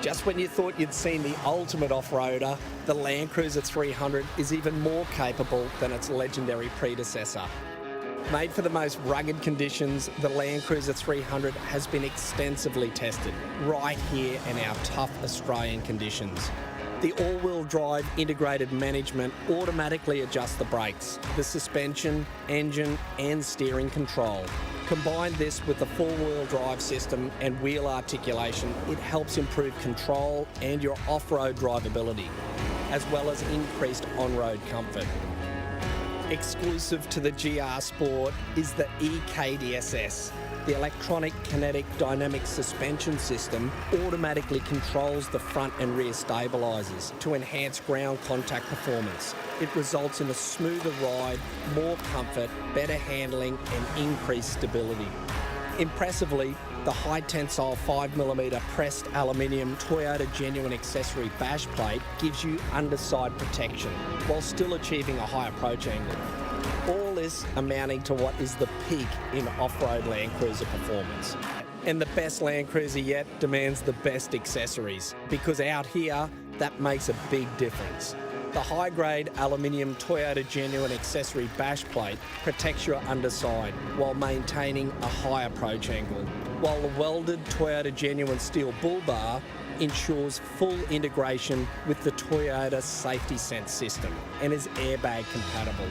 Just when you thought you'd seen the ultimate off-roader, the LandCruiser 300 is even more capable than its legendary predecessor. Made for the most rugged conditions, the LandCruiser 300 has been extensively tested right here in our tough Australian conditions. The all-wheel drive integrated management automatically adjusts the brakes, the suspension, engine and steering control. Combine this with the four-wheel drive system and wheel articulation, it helps improve control and your off-road drivability, as well as increased on-road comfort. Exclusive to the GR Sport is the EKDSS. The electronic kinetic dynamic suspension system automatically controls the front and rear stabilisers to enhance ground contact performance. It results in a smoother ride, more comfort, better handling and increased stability. Impressively, the high tensile 5mm pressed aluminium Toyota Genuine Accessory bash plate gives you underside protection while still achieving a high approach angle. All this amounting to what is the peak in off-road LandCruiser performance. And the best LandCruiser yet demands the best accessories, because out here, that makes a big difference. The high-grade aluminium Toyota Genuine Accessory bash plate protects your underside while maintaining a high approach angle, while the welded Toyota Genuine steel bull bar ensures full integration with the Toyota Safety Sense system and is airbag compatible.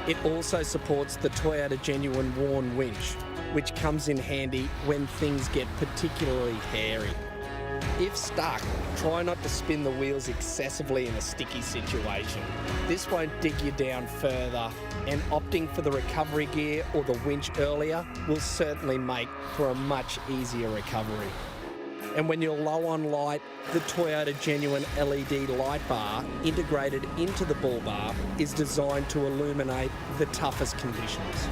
It also supports the Toyota Genuine worn winch, which comes in handy when things get particularly hairy. If stuck, try not to spin the wheels excessively in a sticky situation. This won't dig you down further, and opting for the recovery gear or the winch earlier will certainly make for a much easier recovery. And when you're low on light, the Toyota Genuine LED light bar integrated into the bull bar is designed to illuminate the toughest conditions.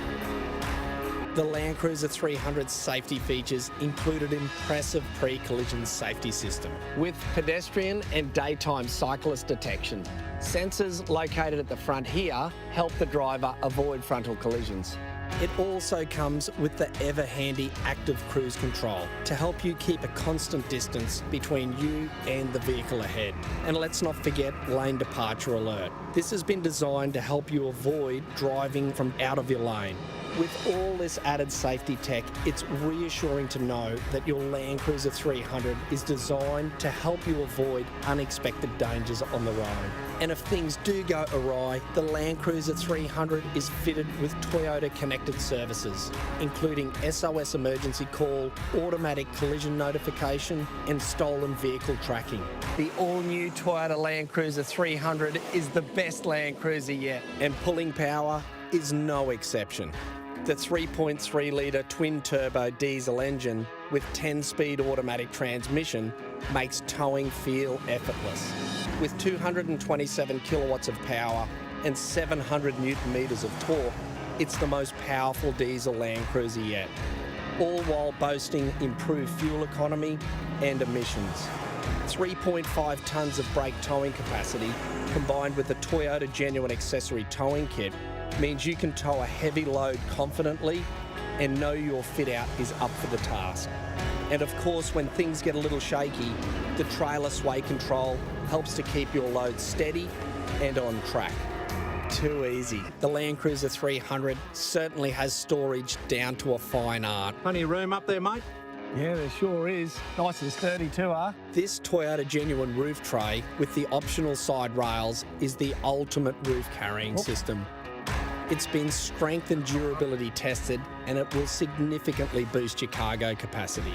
The LandCruiser 300's safety features include an impressive pre-collision safety system with pedestrian and daytime cyclist detection. Sensors located at the front here help the driver avoid frontal collisions. It also comes with the ever-handy active cruise control to help you keep a constant distance between you and the vehicle ahead. And let's not forget lane departure alert. This has been designed to help you avoid driving from out of your lane. With all this added safety tech, it's reassuring to know that your LandCruiser 300 is designed to help you avoid unexpected dangers on the road. And if things do go awry, the LandCruiser 300 is fitted with Toyota connected services, including SOS emergency call, automatic collision notification, and stolen vehicle tracking. The all-new Toyota LandCruiser 300 is the best LandCruiser yet, and pulling power is no exception. The 3.3-litre twin-turbo diesel engine with 10-speed automatic transmission makes towing feel effortless. With 227 kilowatts of power and 700 newton metres of torque, it's the most powerful diesel LandCruiser yet, all while boasting improved fuel economy and emissions. 3.5 tonnes of brake towing capacity combined with the Toyota Genuine Accessory towing kit means you can tow a heavy load confidently and know your fit out is up for the task. And of course, when things get a little shaky, the trailer sway control helps to keep your load steady and on track. Too easy. The LandCruiser 300 certainly has storage down to a fine art. Plenty of room up there, mate? Yeah, there sure is. Nice and sturdy too, huh? This Toyota Genuine roof tray with the optional side rails is the ultimate roof carrying system. It's been strength and durability tested, and it will significantly boost your cargo capacity.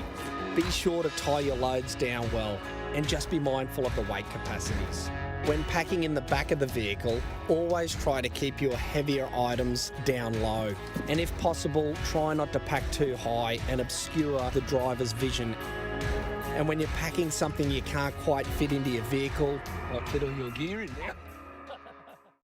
Be sure to tie your loads down well and just be mindful of the weight capacities. When packing in the back of the vehicle, always try to keep your heavier items down low. And if possible, try not to pack too high and obscure the driver's vision. And when you're packing something you can't quite fit into your vehicle, Like fit all your gear in there.